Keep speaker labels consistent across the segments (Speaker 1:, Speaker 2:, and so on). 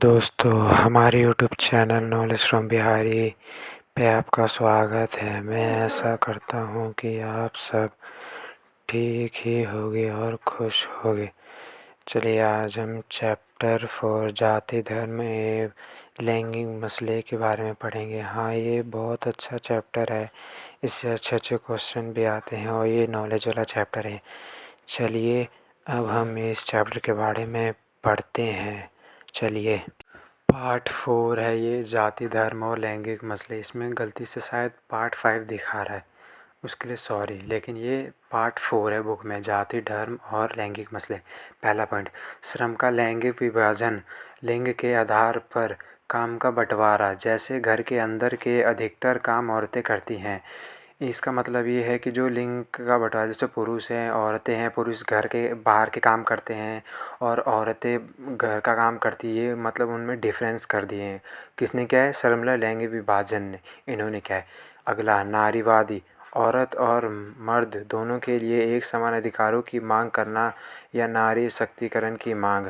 Speaker 1: दोस्तों, हमारे YouTube channel knowledge from Bihari पे आपका स्वागत है। मैं आशा करता हूँ कि आप सब ठीक ही होंगे और खुश होंगे। चलिए आज हम चैप्टर 4 जाति धर्म एवं लैंगिक मसले के बारे में पढ़ेंगे। हाँ, ये बहुत अच्छा चैप्टर है। इससे अच्छे अच्छे क्वेश्चन भी आते हैं और ये नॉलेज वाला चैप्टर है। चलिए अब हम इस चैप्टर के बारे में पढ़ते हैं। चलिए, पार्ट 4 है ये, जाति धर्म और लैंगिक मसले। इसमें गलती से शायद पार्ट 5 दिखा रहा है, उसके लिए सॉरी, लेकिन ये पार्ट 4 है बुक में, जाति धर्म और लैंगिक मसले। पहला पॉइंट, श्रम का लैंगिक विभाजन। लिंग के आधार पर काम का बंटवारा, जैसे घर के अंदर के अधिकतर काम औरतें करती हैं। इसका मतलब ये है कि जो लिंग का बंटवारा, जैसे पुरुष हैं औरतें हैं, पुरुष घर के बाहर के काम करते हैं और औरतें घर का काम करती है, मतलब उनमें डिफरेंस कर दिए हैं। किसने क्या है? श्रमला लैंगिक विभाजन ने, इन्होंने क्या है। अगला, नारीवादी। औरत और मर्द दोनों के लिए एक समान अधिकारों की मांग करना या नारी शक्तिकरण की मांग।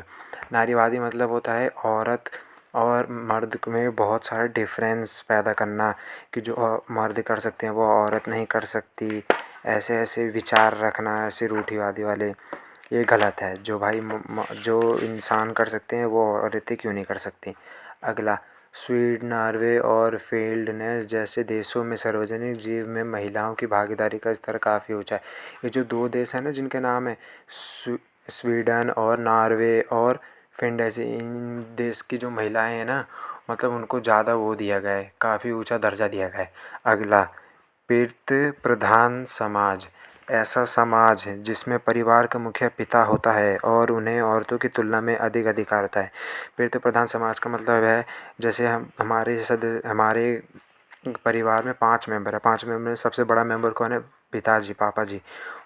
Speaker 1: नारीवादी मतलब होता है औरत और मर्द में बहुत सारा डिफरेंस पैदा करना कि जो मर्द कर सकते हैं वो औरत नहीं कर सकती, ऐसे ऐसे विचार रखना, ऐसे रूढ़िवादी वाले। ये गलत है। जो भाई जो इंसान कर सकते हैं वो औरतें क्यों नहीं कर सकती। अगला, स्वीडन, नॉर्वे और फिनलैंड जैसे देशों में सार्वजनिक जीवन में महिलाओं की भागीदारी का स्तर काफ़ी ऊंचा है। ये जो दो देश हैं ना जिनके नाम है स्वीडन और नॉर्वे और फिनलैंड, ऐसे इन देश की जो महिलाएं हैं ना, मतलब उनको ज़्यादा वो दिया गया है, काफ़ी ऊंचा दर्जा दिया गया है। अगला, पितृ प्रधान समाज। ऐसा समाज जिसमें परिवार का मुखिया पिता होता है और उन्हें औरतों की तुलना में अधिक अधिकार होता है। पितृ प्रधान समाज का मतलब है, जैसे हमारे परिवार में 5 मेंबर है, 5 मेंबर में सबसे बड़ा मेंबर कौन है? पिताजी, पापा जी।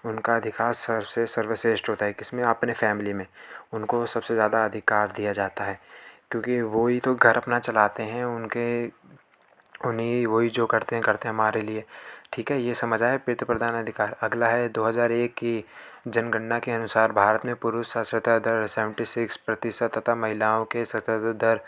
Speaker 1: उनका अधिकार सबसे सर्वश्रेष्ठ होता है। किसमें? अपने फैमिली में उनको सबसे ज़्यादा अधिकार दिया जाता है, क्योंकि वो ही तो घर अपना चलाते हैं। उन्हीं वही जो करते हैं हमारे लिए। ठीक है, ये समझ आया, पितृ प्रधान अधिकार। अगला है 2001 की जनगणना के अनुसार भारत में पुरुष साक्षरता दर 76% तथा महिलाओं के साक्षरता दर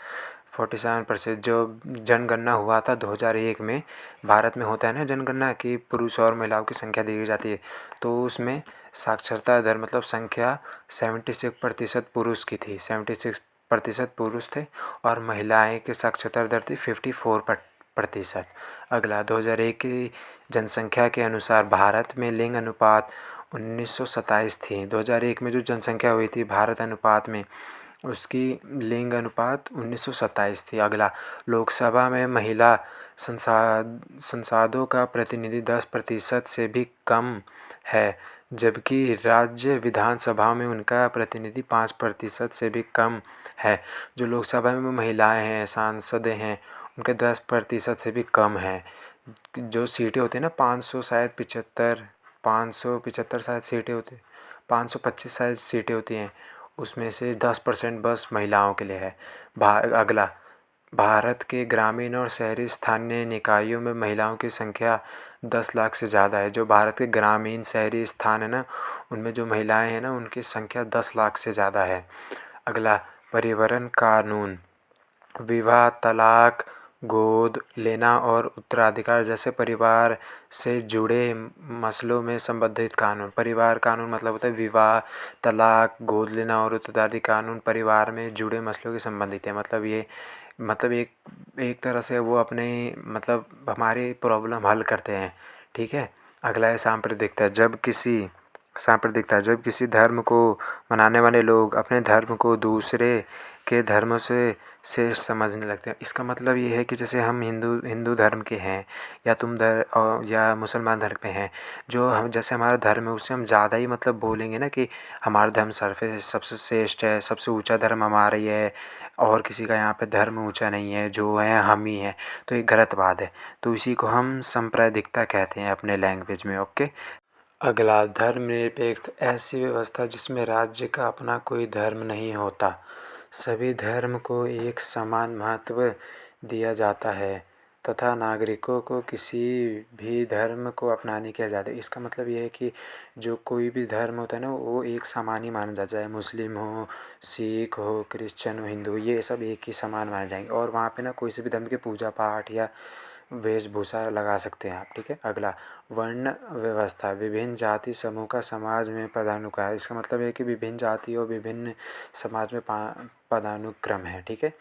Speaker 1: 47%। जो जनगणना हुआ था 2001 में, भारत में होता है ना जनगणना कि पुरुष और महिलाओं की संख्या दी जाती है, तो उसमें साक्षरता दर मतलब संख्या 76% पुरुष की थी, 76% पुरुष थे और महिलाएं की साक्षरता दर थी 54%। अगला, 2001 की जनसंख्या के अनुसार भारत में लिंग अनुपात 1927 थी। 2001 में जो जनसंख्या हुई थी भारत अनुपात में, उसकी लिंग अनुपात 1927 थी। अगला, लोकसभा में महिला संसदों का प्रतिनिधि 10% से भी कम है, जबकि राज्य विधानसभा में उनका प्रतिनिधि 5% से भी कम है। जो लोकसभा में महिलाएं हैं, सांसदें हैं, उनके 10% से भी कम है। जो सीटें होती हैं ना, 500 शायद 75, 575 शायद सीटें होती, 525 शायद सीटें होती हैं, उसमें से 10% बस महिलाओं के लिए है। अगला, भारत के ग्रामीण और शहरी स्थानीय निकायों में महिलाओं की संख्या 10 लाख से ज़्यादा है। जो भारत के ग्रामीण शहरी स्थान है ना, उनमें जो महिलाएं हैं ना, उनकी संख्या 10 लाख से ज़्यादा है। अगला, परिवहन कानून। विवाह, तलाक, गोद लेना और उत्तराधिकार जैसे परिवार से जुड़े मसलों में संबंधित कानून। परिवार कानून मतलब होता है विवाह, तलाक, गोद लेना और उत्तराधिकार कानून परिवार में जुड़े मसलों के संबंधित है। मतलब ये मतलब एक तरह से वो अपने मतलब हमारी प्रॉब्लम हल करते हैं। ठीक है। अगला है सांप्रदायिकता। जब किसी धर्म को मनाने वाले लोग अपने धर्म को दूसरे के धर्मों से समझने लगते हैं। इसका मतलब ये है कि जैसे हम हिंदू धर्म के हैं या या मुसलमान धर्म पे हैं, जो हम जैसे हमारा धर्म है उससे हम ज़्यादा ही मतलब बोलेंगे ना कि हमारा धर्म सबसे श्रेष्ठ है, सबसे ऊंचा धर्म हमारा ही है और किसी का यहाँ पे धर्म ऊंचा नहीं है, जो है हम ही हैं, तो ये गलत बात है। तो इसी को हम सांप्रदायिकता कहते हैं अपने लैंग्वेज में। ओके। अगला, धर्मनिरपेक्ष। ऐसी व्यवस्था जिसमें राज्य का अपना कोई धर्म नहीं होता, सभी धर्म को एक समान महत्व दिया जाता है तथा नागरिकों को किसी भी धर्म को अपनाने की आज़ादी। इसका मतलब ये है कि जो कोई भी धर्म होता है ना, वो एक समान ही माना जाता है। मुस्लिम हो, सिख हो, क्रिश्चियन हो, हिंदू, ये सब एक ही समान माने जाएंगे। और वहाँ पे ना कोई से भी धर्म के पूजा पाठ या वेशभूषा लगा सकते हैं आप। ठीक है। अगला, वर्ण व्यवस्था। विभिन्न जाति समूह का समाज में पदानुक्रम है। इसका मतलब है कि विभिन्न जाति और विभिन्न समाज में पदानुक्रम है। ठीक है।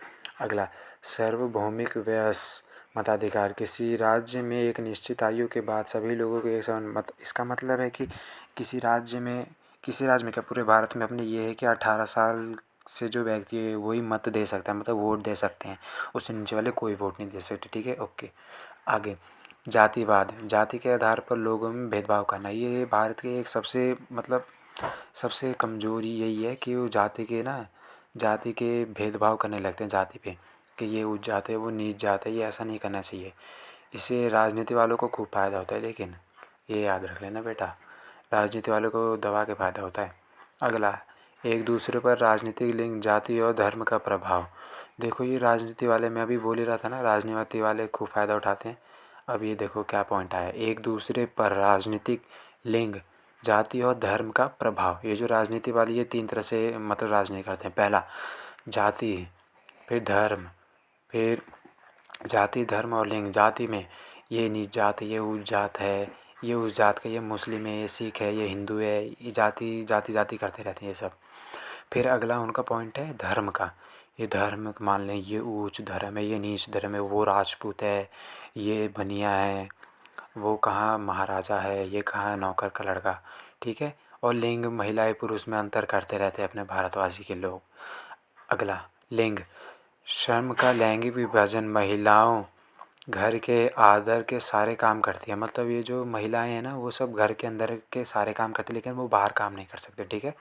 Speaker 1: अगला, सार्वभौमिक वयस्क मताधिकार। किसी राज्य में एक निश्चित आयु के बाद सभी लोगों को एक समान मत। इसका मतलब है कि किसी राज्य में क्या पूरे भारत में अपने ये है कि 18 साल से जो व्यक्ति है वही मत दे सकता है, मतलब वोट दे सकते हैं। उससे नीचे वाले कोई वोट नहीं दे सकते। ठीक है। ओके। आगे, जातिवाद। जाति के आधार पर लोगों में भेदभाव करना। ये भारत के एक सबसे कमज़ोरी यही है कि वो जाति के भेदभाव करने लगते हैं जाति पे, कि ये उच्च जात है, वो नीच जात है। ये ऐसा नहीं करना चाहिए। इससे राजनीति वालों को खूब फ़ायदा होता है, लेकिन ये याद रख लेना बेटा, राजनीति वालों को दबा के फ़ायदा होता है। अगला, एक दूसरे पर राजनीतिक लिंग, जाति और धर्म का प्रभाव। देखो, ये राजनीति वाले, मैं अभी बोल ही रहा था ना, राजनीति वाले खूब फ़ायदा उठाते हैं। अब ये देखो क्या पॉइंट आया, एक दूसरे पर राजनीतिक लिंग, जाति और धर्म का प्रभाव। ये जो राजनीति वाली, ये 3 तरह से मतलब राजनीति करते हैं। पहला, जाति, फिर धर्म, फिर जाति, धर्म और लिंग। जाति में ये नीच जात है, ये उच्च जात है, ये उस जात का, ये मुस्लिम है, ये सिख है, ये हिंदू है। ये जाति जाति जाति करते रहते हैं ये सब। फिर अगला उनका पॉइंट है धर्म का। ये धर्म मान लें, ये उच्च धर्म है, ये नीच धर्म है, वो राजपूत है, ये बनिया है, वो कहाँ महाराजा है, ये कहाँ नौकर का लड़का। ठीक है। और लिंग, महिलाएं पुरुष में अंतर करते रहते हैं अपने भारतवासी के लोग। अगला, लिंग, श्रम का लैंगिक विभाजन। महिलाओं घर के आदर के सारे काम करती है, मतलब ये जो महिलाएं हैं ना, वो सब घर के अंदर के सारे काम करती है, लेकिन वो बाहर काम नहीं कर सकते। ठीक है।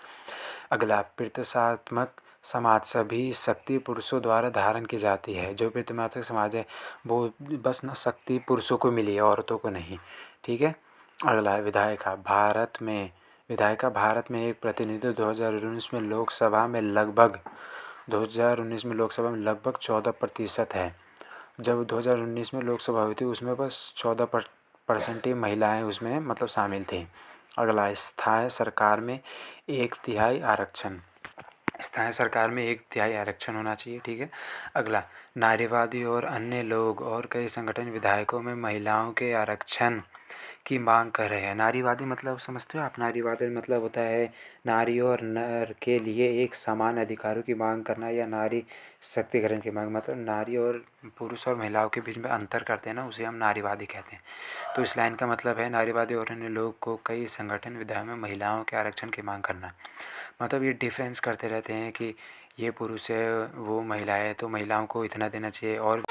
Speaker 1: अगला, प्रतिष्ठात्मक समाज। सभी शक्ति पुरुषों द्वारा धारण की जाती है। जो प्रतिमात्मक समाज है वो बस ना शक्ति पुरुषों को मिली है, औरतों को नहीं। ठीक है। अगला है विधायिका। भारत में एक प्रतिनिधि 2019 में लोकसभा में लगभग 14% है। जब 2019 में लोकसभा हुई थी उसमें बस 14% ही महिलाएं उसमें मतलब शामिल थी। अगला, स्थायी सरकार में 1/3 आरक्षण। स्थायी सरकार में 1/3 आरक्षण होना चाहिए। ठीक है। अगला, नारीवादी और अन्य लोग और कई संगठन विधायकों में महिलाओं के आरक्षण की मांग कर रहे हैं। नारीवादी मतलब समझते हो आप? नारीवादी मतलब होता है नारी और नर के लिए एक समान अधिकारों की मांग करना, या नारी शक्तिकरण की मांग। मतलब नारी और पुरुष और महिलाओं के बीच में अंतर करते हैं ना, उसे हम नारीवादी कहते हैं। तो इस लाइन का मतलब है नारीवादी और अन्य लोग को कई संगठन विधायकों में महिलाओं के आरक्षण की मांग करना। मतलब ये डिफरेंस करते रहते हैं कि ये पुरुष है, वो महिला है, तो महिलाओं को इतना देना चाहिए। और